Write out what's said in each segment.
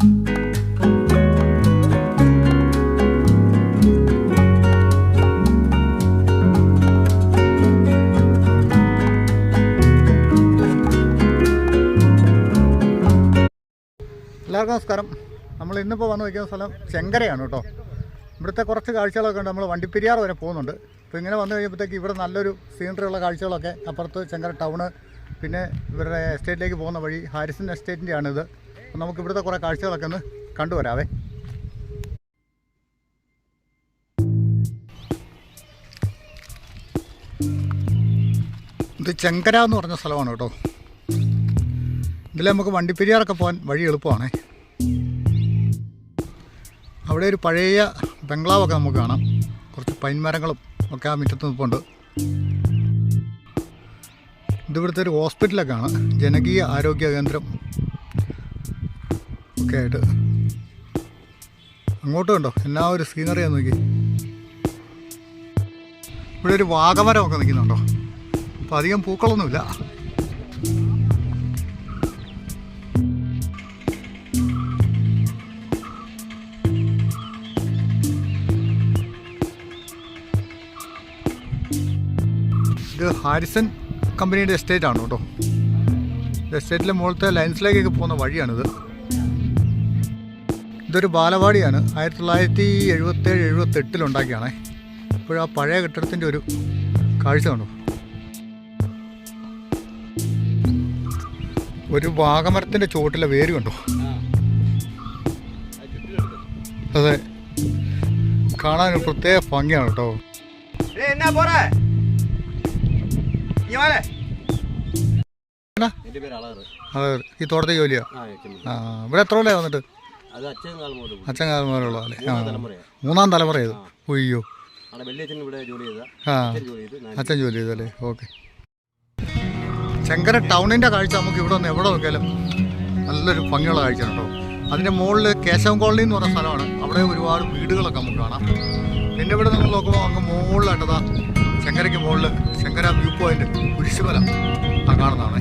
എല്ലാവർക്കും നമസ്കാരം. നമ്മൾ ഇന്നിപ്പോൾ വന്ന് വയ്ക്കുന്ന സ്ഥലം ചെങ്കരയാണ് കേട്ടോ. ഇവിടുത്തെ കുറച്ച് കാഴ്ചകളൊക്കെ ഉണ്ട്. നമ്മൾ വണ്ടിപ്പെരിയാർ വരെ പോകുന്നുണ്ട്. അപ്പോൾ ഇങ്ങനെ വന്നു കഴിയുമ്പോഴത്തേക്ക് ഇവിടെ നല്ലൊരു സീനറി ഉള്ള കാഴ്ചകളൊക്കെ, അപ്പുറത്ത് ചെങ്കര ടൗണ്, പിന്നെ ഇവരുടെ എസ്റ്റേറ്റിലേക്ക് പോകുന്ന വഴി ഹാരിസൺ എസ്റ്റേറ്റിൻ്റെ ആണിത്. അപ്പോൾ നമുക്ക് ഇവിടുത്തെ കുറേ കാഴ്ചകളൊക്കെ ഒന്ന് കണ്ടുവരാവേ. ഇത് ചെങ്കര എന്ന് പറഞ്ഞ സ്ഥലമാണ് കേട്ടോ. ഇതിൽ നമുക്ക് വണ്ടിപ്പെരിയാറൊക്കെ പോകാൻ വഴി എളുപ്പമാണ്. അവിടെ ഒരു പഴയ ബംഗ്ലാവൊക്കെ നമുക്ക് കാണാം. കുറച്ച് പൈൻമരങ്ങളും ഒക്കെ ആ മുറ്റത്ത് നിൽപ്പുണ്ട്. ഇതിവിടുത്തെ ഒരു ഹോസ്പിറ്റലൊക്കെയാണ്, ജനകീയ ആരോഗ്യ കേന്ദ്രം ഒക്കെ ആയിട്ട്. അങ്ങോട്ടും ഉണ്ടോ എന്നാ ഒരു സീനറിയാന്ന് നോക്കി. ഇവിടെ ഒരു വാഗമരമൊക്കെ നിൽക്കുന്നുണ്ടോ. അപ്പോൾ അധികം പൂക്കളൊന്നുമില്ല. ഇത് ഹാരിസൺ കമ്പനിയുടെ എസ്റ്റേറ്റ് ആണ് കേട്ടോ. എസ്റ്റേറ്റിലെ മുകളിലത്തെ ലൈൻസിലേക്കൊക്കെ പോകുന്ന വഴിയാണിത്. ഇതൊരു ബാലവാടിയാണ്. 1977-78 ഉണ്ടാക്കിയാണേ. ഇപ്പോഴാ പഴയ കെട്ടിടത്തിൻ്റെ ഒരു കാഴ്ച കണ്ടോ. ഒരു വാഗമരത്തിൻ്റെ ചുവട്ടിലെ വേര് കണ്ടോ. അതെ, കാണാനൊരു പ്രത്യേക ഭംഗിയാണ് കേട്ടോ. അതെ, ഈ തോട്ടത്തെ ജോലിയാ. ഇവിടെ എത്ര കൊല്ലം വന്നിട്ട്? അച്ഛൻ കാലം മുതലുള്ള അല്ലേ? മൂന്നാം തലമുറ ചെയ്തു. ഒയ്യോ, അച്ഛൻ ജോലി ചെയ്തല്ലേ. ഓക്കെ. ചെങ്കര ടൗണിൻ്റെ കാഴ്ച നമുക്ക് ഇവിടെ നിന്ന് എവിടെ നോക്കിയാലും നല്ലൊരു ഭംഗിയുള്ള കാഴ്ച കേട്ടോ. അതിൻ്റെ മുകളിൽ കേശവൻ കോളനി എന്ന് പറഞ്ഞ സ്ഥലമാണ്. അവിടെ ഒരുപാട് വീടുകളൊക്കെ നമുക്ക് കാണാം. പിന്നെ ഇവിടെ നിങ്ങൾ നോക്കുമ്പോൾ അങ്ങ് മുകളിലായിട്ടതാ ചെങ്കരയ്ക്ക് മുകളിൽ ചെങ്കര വ്യൂ പോയിന്റ് കുരിശുമല ആ കാണുന്നതാണ്.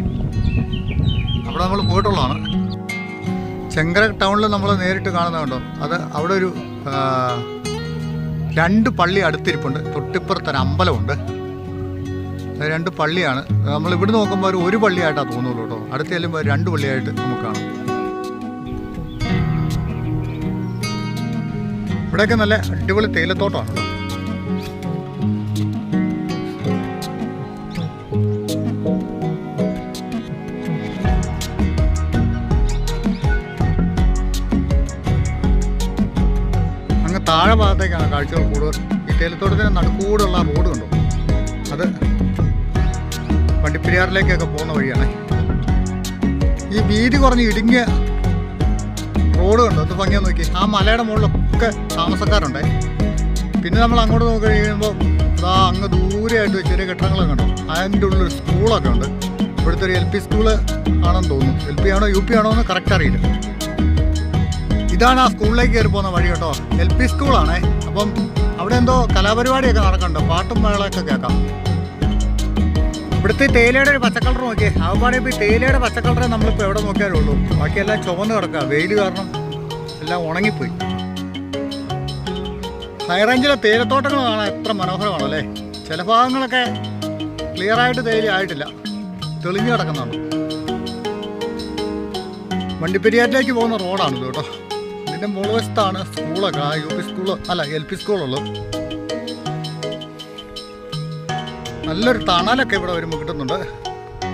അവിടെ നമ്മൾ പോയിട്ടുള്ളതാണ്. ചെങ്കര ടൗണിൽ നമ്മൾ നേരിട്ട് കാണുന്നതുണ്ടോ. അത് അവിടെ ഒരു 2 പള്ളി അടുത്തിരിപ്പുണ്ട്. തൊട്ടിപ്പുറത്തൊരു അമ്പലമുണ്ട്. അത് 2 പള്ളിയാണ്. നമ്മൾ ഇവിടെ നോക്കുമ്പോൾ ഒരു പള്ളിയായിട്ടാണ് തോന്നുള്ളൂ കേട്ടോ. അടുത്ത് ചെല്ലുമ്പോൾ 2 പള്ളിയായിട്ട് നമുക്ക് കാണാം. ഇവിടെയൊക്കെ നല്ല അടിപൊളി തേയിലത്തോട്ടമാണ് കേട്ടോ. താഴെ ഭാഗത്തേക്കാണ് കാഴ്ചകൾ കൂടുതൽ. ഈ തേയിലത്തോട്ടത്തിന് നടുക്കൂടുള്ള റോഡ് കണ്ടോ. അത് വണ്ടിപ്പെരിയാറിലേക്കൊക്കെ പോകുന്ന വഴിയാണ്. ഈ വീതി കുറഞ്ഞ് ഇടുങ്ങിയ റോഡ് കണ്ടോ. അത് ഭംഗിയാന്ന് നോക്കി. ആ മലയുടെ മുകളിലൊക്കെ താമസക്കാരുണ്ടേ. പിന്നെ നമ്മൾ അങ്ങോട്ട് നോക്കി കഴിയുമ്പോൾ അതാ അങ്ങ് ദൂരെയായിട്ട് ചെറിയ കെട്ടിടങ്ങളൊക്കെ കണ്ടോ. അതിൻ്റെ ഉള്ളിൽ സ്കൂളൊക്കെ ഉണ്ട്. ഇവിടുത്തെ ഒരു LP സ്കൂള് ആണെന്ന് തോന്നുന്നു. LP ആണോ UP ആണോ എന്ന് കറക്റ്റ് അറിയില്ല. ഇതാണ് ആ സ്കൂളിലേക്ക് കയറി പോകുന്ന വഴി കേട്ടോ. LP സ്കൂളാണേ. അപ്പം അവിടെ എന്തോ കലാപരിപാടിയൊക്കെ നടക്കുന്നുണ്ട്. പാട്ടും മേളയൊക്കെ കേൾക്കാം. ഇവിടുത്തെ തേയിലയുടെ ഒരു പച്ചക്കളർ നോക്കിയേ. ആവപ്പാടെ ഇപ്പോൾ ഈ തേയിലയുടെ പച്ചക്കളറേ നമ്മളിപ്പോൾ എവിടെ നോക്കിയാലേ ഉള്ളൂ. ബാക്കിയെല്ലാം ചുവന്ന് കിടക്കുക. വെയിൽ കാരണം എല്ലാം ഉണങ്ങിപ്പോയി. ഹൈറേഞ്ചിലെ തേയിലത്തോട്ടങ്ങൾ കാണാൻ എത്ര മനോഹരമാണല്ലേ. ചില ഭാഗങ്ങളൊക്കെ ക്ലിയറായിട്ട് തേയില ആയിട്ടില്ല, തെളിഞ്ഞു കിടക്കുന്നുണ്ട്. വണ്ടിപ്പെരിയാറിലേക്ക് പോകുന്ന റോഡാണിത് കേട്ടോ. ഇതിൻ്റെ മുൾവശത്താണ് സ്കൂളൊക്കെ. ആ UP സ്കൂള് അല്ല LP സ്കൂളുള്ളത്. നല്ലൊരു തണലൊക്കെ ഇവിടെ വരുമ്പോൾ കിട്ടുന്നുണ്ട്.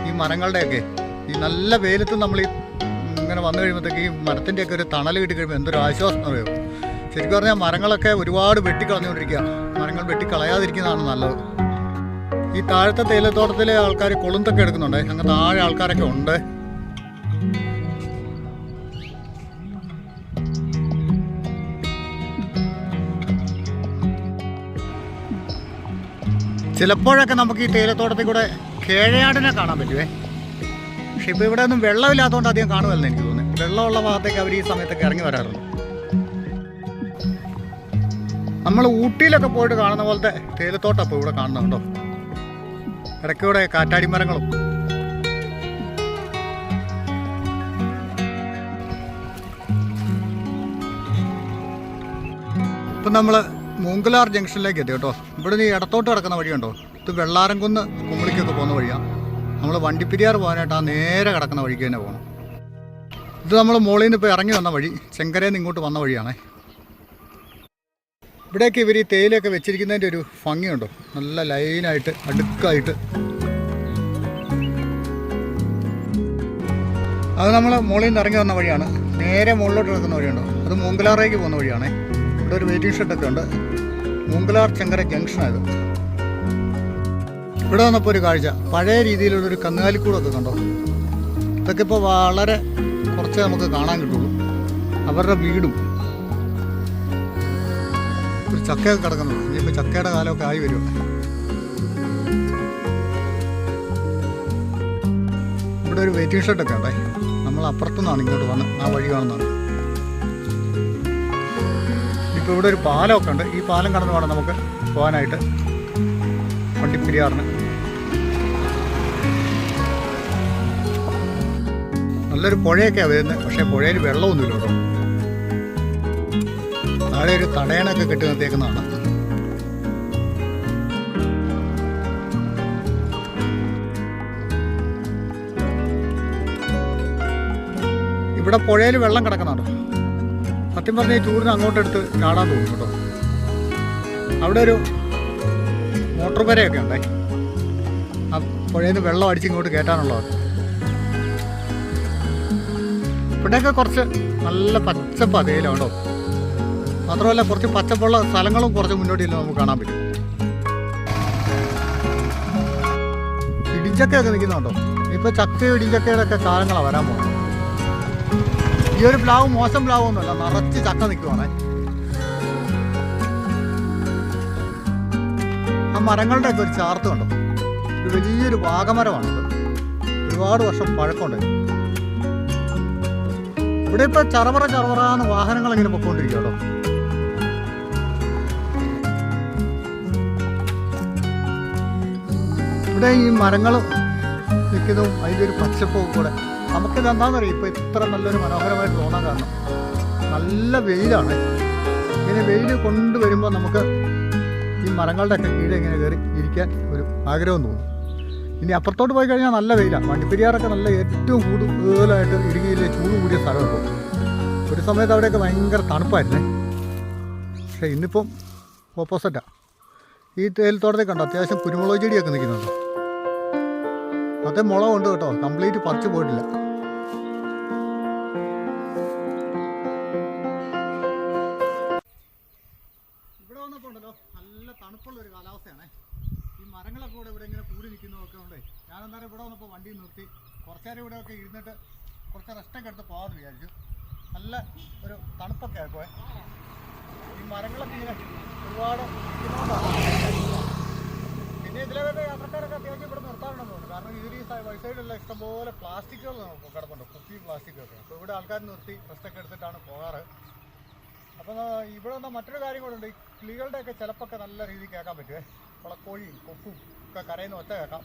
ഈ മരങ്ങളുടെയൊക്കെ ഈ നല്ല വെയിലത്ത് നമ്മൾ ഈ ഇങ്ങനെ വന്നു കഴിയുമ്പോഴത്തേക്ക് ഈ മരത്തിൻ്റെയൊക്കെ ഒരു തണൽ കിട്ടി കഴിയുമ്പോൾ എന്തൊരു ആശ്വാസം അറിയോ. ശരിക്കും പറഞ്ഞാൽ മരങ്ങളൊക്കെ ഒരുപാട് വെട്ടിക്കളഞ്ഞുകൊണ്ടിരിക്കുക. മരങ്ങൾ വെട്ടിക്കളയാതിരിക്കുന്നതാണ് നല്ലത്. ഈ താഴത്തെ തേയിലത്തോട്ടത്തിലെ ആൾക്കാർ കൊളുന്തൊക്കെ എടുക്കുന്നുണ്ട്. അങ്ങ് താഴെ ആൾക്കാരൊക്കെ ഉണ്ട്. ചിലപ്പോഴൊക്കെ നമുക്ക് ഈ തേയിലത്തോട്ടത്തിൽ കൂടെ കേഴയാടിനെ കാണാൻ പറ്റുമേ. പക്ഷെ ഇപ്പോൾ ഇവിടെ ഒന്നും വെള്ളമില്ലാത്തതുകൊണ്ട് അധികം കാണുമല്ലെന്ന് എനിക്ക് തോന്നുന്നു. വെള്ളമുള്ള ഭാഗത്തേക്ക് അവർ ഈ സമയത്തൊക്കെ ഇറങ്ങി വരാറുണ്ട്. നമ്മൾ ഊട്ടിയിലൊക്കെ പോയിട്ട് കാണുന്ന പോലത്തെ തേയിലത്തോട്ടം ഇപ്പോൾ ഇവിടെ കാണുന്നുണ്ടോ. ഇടയ്ക്കൂടെ കാറ്റാടിമരങ്ങളും. ഇപ്പം നമ്മൾ മൂങ്കലാർ ജംഗ്ഷനിലേക്ക് എത്തി കേട്ടോ. ഇവിടെ നിന്ന് ഇടത്തോട്ട് കിടക്കുന്ന വഴിയുണ്ടോ, ഇത് വെള്ളാരംകുന്ന് കുമ്പളിക്കൊക്കെ പോകുന്ന വഴിയാണ്. നമ്മൾ വണ്ടിപ്പെരിയാർ പോകാനായിട്ട് ആ നേരെ കിടക്കുന്ന വഴിക്ക് തന്നെ പോകണം. ഇത് നമ്മൾ മുകളിൽ നിന്ന് ഇപ്പോൾ ഇറങ്ങി വന്ന വഴി, ചെങ്കരയിൽ നിന്ന് ഇങ്ങോട്ട് വന്ന വഴിയാണേ. ഇവിടെയൊക്കെ ഇവർ ഈ തേയിലൊക്കെ വെച്ചിരിക്കുന്നതിൻ്റെ ഒരു ഭംഗിയുണ്ടോ, നല്ല ലൈനായിട്ട് അടുക്കായിട്ട്. അത് നമ്മൾ മുകളിൽ നിന്ന് ഇറങ്ങി വന്ന വഴിയാണ്. നേരെ മുകളിലോട്ട് കിടക്കുന്ന വഴിയുണ്ടോ, അത് മൂങ്കലാറേക്ക് പോകുന്ന വഴിയാണേ. ഇവിടെ ഒരു വെയിറ്റിംഗ് ഷെഡൊക്കെ ഉണ്ട്. മൂങ്കലാർ ചെങ്കര ജംഗ്ഷനായത്. ഇവിടെ വന്നപ്പോൾ ഒരു കാഴ്ച, പഴയ രീതിയിലുള്ളൊരു കന്നുകാലിക്കൂടൊക്കെ കണ്ടോ. ഇതൊക്കെ ഇപ്പോൾ വളരെ കുറച്ചേ നമുക്ക് കാണാൻ കിട്ടുള്ളൂ. അവരുടെ വീടും ഒരു ചക്കയൊക്കെ കിടക്കുന്നുണ്ട്. ഇനിയിപ്പോൾ ചക്കയുടെ കാലമൊക്കെ ആയി വരും. ഇവിടെ ഒരു വെയിറ്റിംഗ് ഷെഡൊക്കെ ഉണ്ടേ. നമ്മൾ അപ്പുറത്തുനിന്നാണ് ഇങ്ങോട്ട് വന്ന് ആ വഴി കാണുന്നതാണ്. ഇപ്പോൾ ഇവിടെ ഒരു പാലമൊക്കെ ഉണ്ട്. ഈ പാലം കടന്ന് വേണം നമുക്ക് പോകാനായിട്ട് വണ്ടിപ്പെരിയാറിന്. നല്ലൊരു പുഴയൊക്കെയാണ് വരുന്നത്, പക്ഷേ പുഴയിൽ വെള്ളമൊന്നുമില്ല കേട്ടോ. താഴെ ഒരു തടയണൊക്കെ കെട്ടി നിർത്തിയേക്കുന്നതാണ്. ഇവിടെ പുഴയിൽ വെള്ളം കിടക്കുന്നുണ്ടോ. സത്യം പറഞ്ഞാൽ ഈ ചൂടിന് അങ്ങോട്ടെടുത്ത് ചാടാൻ തോന്നും കേട്ടോ. അവിടെ ഒരു മോട്ടോർ വരയൊക്കെ ഉണ്ടേ, ആ പുഴയിൽ നിന്ന് വെള്ളം അടിച്ച് ഇങ്ങോട്ട് കയറ്റാനുള്ളത്. ഇവിടെയൊക്കെ കുറച്ച് നല്ല പച്ചപ്പാ തേയില കേട്ടോ. മാത്രമല്ല കുറച്ച് പച്ചപ്പുള്ള സ്ഥലങ്ങളും കുറച്ച് മുന്നോട്ടില്ല നമുക്ക് കാണാൻ പറ്റും. ഇടിഞ്ചക്കയൊക്കെ നിൽക്കുന്നുണ്ടോ. ഇപ്പോൾ ചക്കയും ഇടിഞ്ചക്കയുടെ ഒക്കെ കാലങ്ങളാണ് വരാൻ പോകുന്നത്. ഈ ഒരു പ്ലാവ് മോശം പ്ലാവ് ഒന്നുമല്ല, നിറച്ച് ചക്ക നിൽക്കുവാണേ. ആ മരങ്ങളുടെ ഒക്കെ ഒരു ചാർത്ത് കണ്ടോ. ഒരു വലിയൊരു വാഗമരമാണത്. ഒരുപാട് വർഷം പഴക്കമുണ്ട്. ഇവിടെ ഇപ്പോൾ ചറവറാന്ന് വാഹനങ്ങൾ ഇങ്ങനെ പൊക്കോണ്ടിരിക്കുക കേട്ടോ. ഇവിടെ ഈ മരങ്ങൾ നിൽക്കുന്നതും അതിൻ്റെ ഒരു പച്ചപ്പും കൂടെ നമുക്കിത് എന്താണെന്നറിയാം ഇപ്പോൾ ഇത്ര നല്ലൊരു മനോഹരമായിട്ട് തോന്നാൻ കാരണം നല്ല വെയിലാണ്. ഇങ്ങനെ വെയിൽ കൊണ്ടുവരുമ്പോൾ നമുക്ക് ഈ മരങ്ങളുടെ ഒക്കെ കീഴെ ഇങ്ങനെ കയറി ഇരിക്കാൻ ഒരു ആഗ്രഹം തോന്നും. ഇനി അപ്പുറത്തോട്ട് പോയി കഴിഞ്ഞാൽ നല്ല വെയിലാണ്. വണ്ടിപ്പെരിയാറൊക്കെ നല്ല ഏറ്റവും കൂടുതലായിട്ട് ഇടുങ്ങിയിലെ ചൂട് കൂടിയ സ്ഥലമാണ് ഇപ്പോൾ. ഒരു സമയത്ത് അവിടെയൊക്കെ ഭയങ്കര തണുപ്പായിരുന്നേ. പക്ഷേ ഇന്നിപ്പം ഓപ്പോസിറ്റാണ്. ഈ തേയിലത്തോട്ടത്തിൽ കണ്ടോ അത്യാവശ്യം കുരുമുളക് ചെടിയൊക്കെ നിൽക്കുന്നുണ്ട്. അതേ മുളകുണ്ട് കേട്ടോ, കംപ്ലീറ്റ് പറിച്ചു പോയിട്ടില്ല. ഇവിടെ വന്നപ്പോൾ ഉണ്ടല്ലോ നല്ല തണുപ്പുള്ള ഒരു കാലാവസ്ഥയാണേ. ഈ മരങ്ങളൊക്കെ കൂടെ ഇവിടെ ഇങ്ങനെ കൂടി നിൽക്കുന്നതൊക്കെ ഉണ്ട്. ഞാനെന്തായാലും ഇവിടെ വന്നപ്പോൾ വണ്ടി നിർത്തി കുറച്ചേരം ഇവിടെയൊക്കെ ഇരുന്നിട്ട് കുറച്ച് റെസ്റ്റൊക്കെ എടുത്ത് പോകാമെന്ന് വിചാരിച്ചു. നല്ല ഒരു തണുപ്പൊക്കെ ആയിപ്പോയെ. ഈ മരങ്ങളൊക്കെ ഇങ്ങനെ ഒരുപാട് പിന്നെ ഇതിലൊക്കെ യാത്രക്കാരൊക്കെ അത്യാവശ്യം ഇവിടെ നിർത്താറുണ്ടെന്ന് തോന്നുന്നു. കാരണം ഇതിൽ ഈ വഴിസൈഡിലുള്ള ഇഷ്ടംപോലെ പ്ലാസ്റ്റിക്കുകൾ കിടപ്പുണ്ട്, കുപ്പി പ്ലാസ്റ്റിക്കൊക്കെ. അപ്പോൾ ഇവിടെ ആൾക്കാർ നിർത്തി റെസ്റ്റൊക്കെ എടുത്തിട്ടാണ് പോകാറ്. അപ്പോൾ ഇവിടെ വന്നാൽ മറ്റൊരു കാര്യം കൂടെ ഉണ്ട്. ഈ കിളികളുടെയൊക്കെ ചിലപ്പൊക്കെ നല്ല രീതിയിൽ കേൾക്കാൻ പറ്റുമേ. കുളക്കോഴിയും കൊക്കും ഒക്കെ കരയുന്ന ഒച്ച കേൾക്കാം.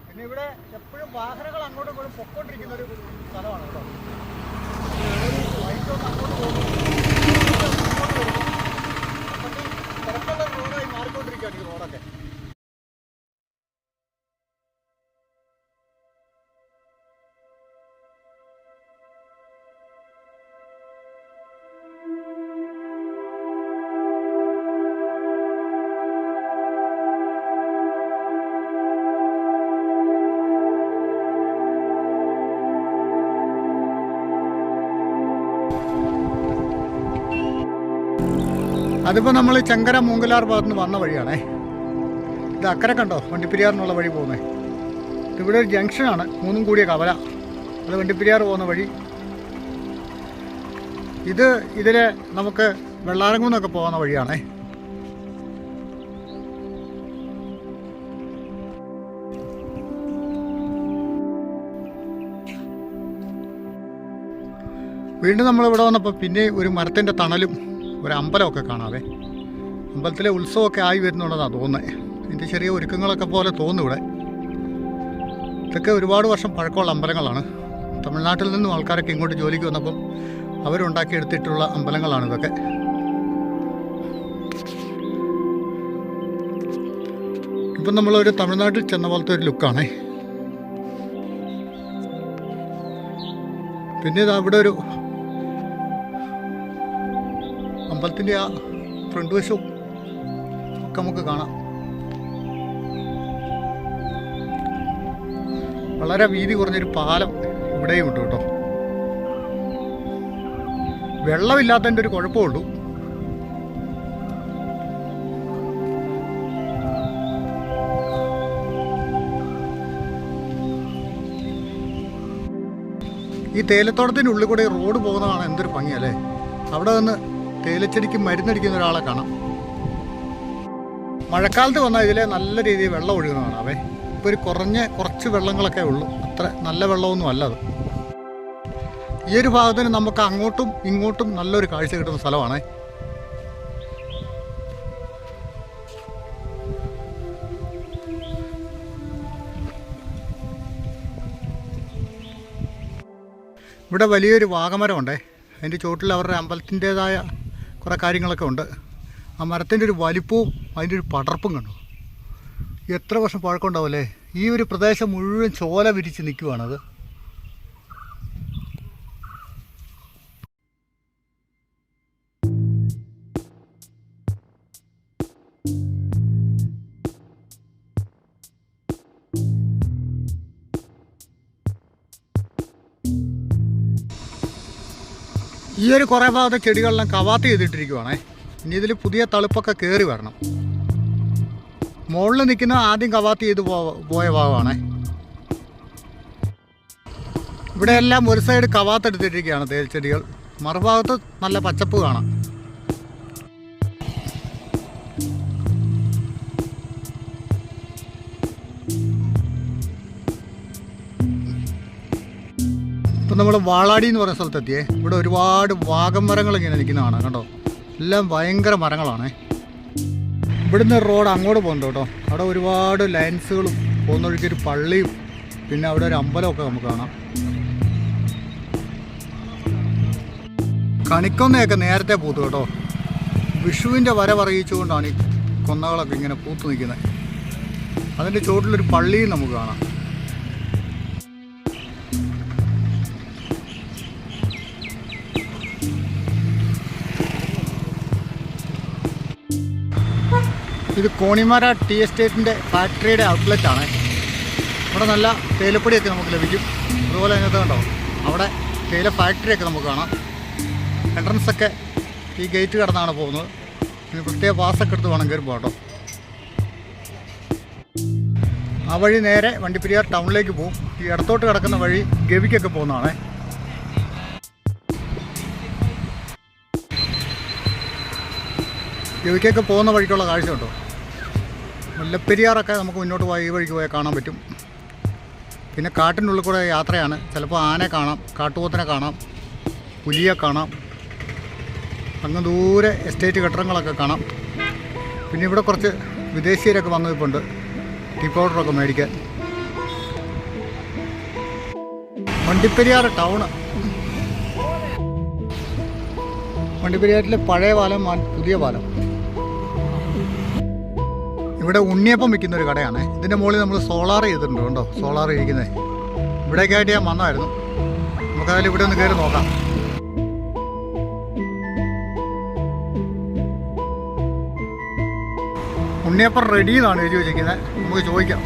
പിന്നെ ഇവിടെ എപ്പോഴും വാഹനങ്ങൾ അങ്ങോട്ടും ഇങ്ങോട്ടും പൊക്കോണ്ടിരിക്കുന്നൊരു സ്ഥലമാണ് കേട്ടോ. വൈകിട്ടൊന്ന് അങ്ങോട്ട് പോകുന്നു, തിരക്കുള്ള റോഡായി മാറിക്കൊണ്ടിരിക്കുകയാണ് ഈ റോഡൊക്കെ. അതിപ്പോൾ നമ്മൾ ചെങ്കര മൂങ്കലാർ ഭാഗത്ത് നിന്ന് വന്ന വഴിയാണേ. ഇത് അക്കരെ കണ്ടോ വണ്ടിപ്പെരിയാറിനുള്ള വഴി പോകുന്നത്. ഇവിടെ ഒരു ജംഗ്ഷനാണ്, മൂന്നും കൂടിയ കവല. അത് വണ്ടിപ്പെരിയാർ പോകുന്ന വഴി. ഇതിലെ നമുക്ക് വെള്ളാരംകുന്നൊക്കെ പോകുന്ന വഴിയാണേ. വീണ്ടും നമ്മളിവിടെ വന്നപ്പോൾ പിന്നെ ഒരു മരത്തിൻ്റെ തണലും ഒരു അമ്പലമൊക്കെ കാണാവേ. അമ്പലത്തിലെ ഉത്സവമൊക്കെ ആയി വരുന്നുണ്ടെന്നാണ് തോന്നുന്നത്. ഇതിൻ്റെ ചെറിയ ഒരുക്കങ്ങളൊക്കെ പോലെ തോന്നും ഇവിടെ. ഇതൊക്കെ ഒരുപാട് വർഷം പഴക്കമുള്ള അമ്പലങ്ങളാണ്. തമിഴ്നാട്ടിൽ നിന്നും ആൾക്കാരൊക്കെ ഇങ്ങോട്ട് ജോലിക്ക് വന്നപ്പോൾ അവരുണ്ടാക്കിയെടുത്തിട്ടുള്ള അമ്പലങ്ങളാണ് ഇതൊക്കെ. ഇപ്പം നമ്മളൊരു തമിഴ്നാട്ടിൽ ചെന്ന പോലത്തെ ഒരു ലുക്കാണേ. പിന്നെ ഇത് അവിടെ ഒരു അമ്പലത്തിൻ്റെ ആ ഫ്രണ്ട് വശവും ഒക്കെ നമുക്ക് കാണാം. വളരെ വീതി കുറഞ്ഞൊരു പാലം ഇവിടെയും ഉണ്ട് കേട്ടോ. വെള്ളമില്ലാത്തതിൻ്റെ ഒരു കുഴപ്പമുള്ളൂ. ഈ തേയിലത്തോട്ടത്തിനുള്ളിൽ കൂടെ റോഡ് പോകുന്നതാണ് എന്തൊരു ഭംഗിയല്ലേ. അവിടെ നിന്ന് തേയിലച്ചെടിക്ക് മരുന്നടിക്കുന്ന ഒരാളെ കാണാം. മഴക്കാലത്ത് വന്നാൽ ഇതിലെ നല്ല രീതിയിൽ വെള്ളം ഒഴുകുന്നതാണ്. അവേ ഇപ്പോൾ ഒരു കുറച്ച് വെള്ളങ്ങളൊക്കെ ഉള്ളൂ. അത്ര നല്ല വെള്ളമൊന്നും അല്ല അത്. ഈ ഒരു ഭാഗത്തിന് നമുക്ക് അങ്ങോട്ടും ഇങ്ങോട്ടും നല്ലൊരു കാഴ്ച കിട്ടുന്ന സ്ഥലമാണ്. ഇവിടെ വലിയൊരു വാഗമരമുണ്ടേ. അതിൻ്റെ ചുവട്ടിൽ അവരുടെ അമ്പലത്തിൻ്റേതായ കുറേ കാര്യങ്ങളൊക്കെ ഉണ്ട്. ആ മരത്തിൻ്റെ ഒരു വലിപ്പവും അതിൻ്റെ ഒരു പടർപ്പും കണ്ടു. എത്ര വർഷം പഴക്കമുണ്ടാവും. ഈ ഒരു പ്രദേശം മുഴുവൻ ചോല വിരിച്ച് നിൽക്കുവാണത്. ഈ ഒരു കുറേ ഭാഗത്തെ ചെടികളെല്ലാം കവാത്ത് ചെയ്തിട്ടിരിക്കുവാണേ. ഇനി ഇതിൽ പുതിയ തളുപ്പൊക്കെ കയറി വരണം. മുകളിൽ നിൽക്കുന്ന ആദ്യം കവാത്ത് ചെയ്ത് പോയ ഭാഗമാണേ. ഇവിടെയെല്ലാം ഒരു സൈഡ് കവാത്ത് എടുത്തിട്ടിരിക്കുകയാണ് തേൽച്ചെടികൾ. മറുഭാഗത്ത് നല്ല പച്ചപ്പ് കാണാം. ഇപ്പം നമ്മൾ വാളാടി എന്ന് പറയുന്ന സ്ഥലത്തെത്തിയേ. ഇവിടെ ഒരുപാട് വാഗം മരങ്ങൾ ഇങ്ങനെ നിൽക്കുന്നതാണ് കണ്ടോ. എല്ലാം ഭയങ്കര മരങ്ങളാണേ. ഇവിടുന്ന് റോഡ് അങ്ങോട്ട് പോകുന്നുണ്ട് കേട്ടോ. അവിടെ ഒരുപാട് ലൈൻസുകളും പോകുന്ന വഴിക്കൊരു പള്ളിയും പിന്നെ അവിടെ ഒരു അമ്പലമൊക്കെ നമുക്ക് കാണാം. കണിക്കൊന്നയൊക്കെ നേരത്തെ പൂത്തു കേട്ടോ. വിഷുവിൻ്റെ വരവറിയിച്ചുകൊണ്ടാണ് ഈ കൊന്നകളൊക്കെ ഇങ്ങനെ പൂത്തു നിൽക്കുന്നത്. അതിൻ്റെ ചുവട്ടിലൊരു പള്ളിയും നമുക്ക് കാണാം. ഇത് കോണിമര ടീ എസ്റ്റേറ്റിൻ്റെ ഫാക്ടറിയുടെ ഔട്ട്ലെറ്റാണ്. ഇവിടെ നല്ല തേയിലപ്പൊടിയൊക്കെ നമുക്ക് ലഭിക്കും. അതുപോലെ അതിനകത്ത് കണ്ടോ അവിടെ തേയില ഫാക്ടറിയൊക്കെ നമുക്ക് കാണാം. എൻട്രൻസൊക്കെ ഈ ഗേറ്റ് കടന്നാണ് പോകുന്നത്. പിന്നെ പ്രത്യേക പാസ്സൊക്കെ എടുത്ത് വേണം കയറി പോകട്ടോ. ആ വഴി നേരെ വണ്ടിപ്പെരിയാർ ടൗണിലേക്ക് പോകും. ഈ ഇടത്തോട്ട് കിടക്കുന്ന വഴി ഗവിക്കൊക്കെ പോകുന്നതാണേ. ഗവിക്കൊക്കെ പോകുന്ന വഴിക്കുള്ള കാഴ്ച ഉണ്ടോ. മുല്ലപ്പെരിയാറൊക്കെ നമുക്ക് മുന്നോട്ട് പോയി ഈ വഴിക്ക് പോയാൽ കാണാൻ പറ്റും. പിന്നെ കാട്ടിനുള്ളിൽ കൂടെ യാത്രയാണ്. ചിലപ്പോൾ ആനയെ കാണാം, കാട്ടുപോത്തിനെ കാണാം, പുലിയെ കാണാം. അങ്ങ് ദൂരെ എസ്റ്റേറ്റ് കെട്ടിടങ്ങളൊക്കെ കാണാം. പിന്നെ ഇവിടെ കുറച്ച് വിദേശീയരൊക്കെ വന്നു നിൽപ്പുണ്ട് ടീ പൗഡറൊക്കെ മേടിക്കാൻ. വണ്ടിപ്പെരിയാർ ടൗണ്. വണ്ടിപ്പെരിയാറിലെ പഴയ പാലം, പുതിയ പാലം. ഇവിടെ ഉണ്ണിയപ്പം വിൽക്കുന്നൊരു കടയാണ്. ഇതിൻ്റെ മുകളിൽ നമ്മൾ സോളാർ ചെയ്തിട്ടുണ്ട് കേട്ടോ. സോളാർ ഇരിക്കുന്നത് ഇവിടേക്കായിട്ട് ഞാൻ വന്നായിരുന്നു. നമുക്കതിൽ ഇവിടെ ഒന്ന് കയറി നോക്കാം. ഉണ്ണിയപ്പം റെഡി എന്നാണ് എഴുതി വെച്ചിരിക്കുന്നത്. നമുക്ക് ചോദിക്കാം.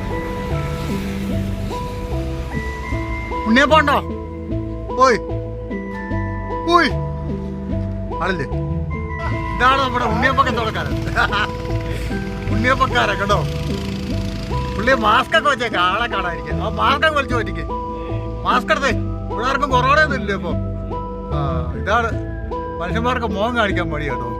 ഉണ്ണിയപ്പം ഉണ്ടോ? ഓയ് ഓയ് ആണല്ലേ. ഇതാണ് നമ്മുടെ ഉണ്ണിയപ്പൊക്കെ തുടക്കാരൻ. ഉണ്ണിയപ്പക്കാരൻ കേട്ടോ. പുള്ളി മാസ്കൊക്കെ വെച്ചേക്കാം ആളെ കാണാതിരിക്കും. ആ മാസ്കൊക്കെ വലിച്ചു പറ്റിക്ക്. മാസ്ക് എടുത്തേ. ഇവിടെ ആർക്കും കൊറോണ ഒന്നും ഇല്ലേ ഇപ്പോൾ. ഇതാണ് മനുഷ്യന്മാർക്ക് മുഖം കാണിക്കാൻ മടി കേട്ടോ.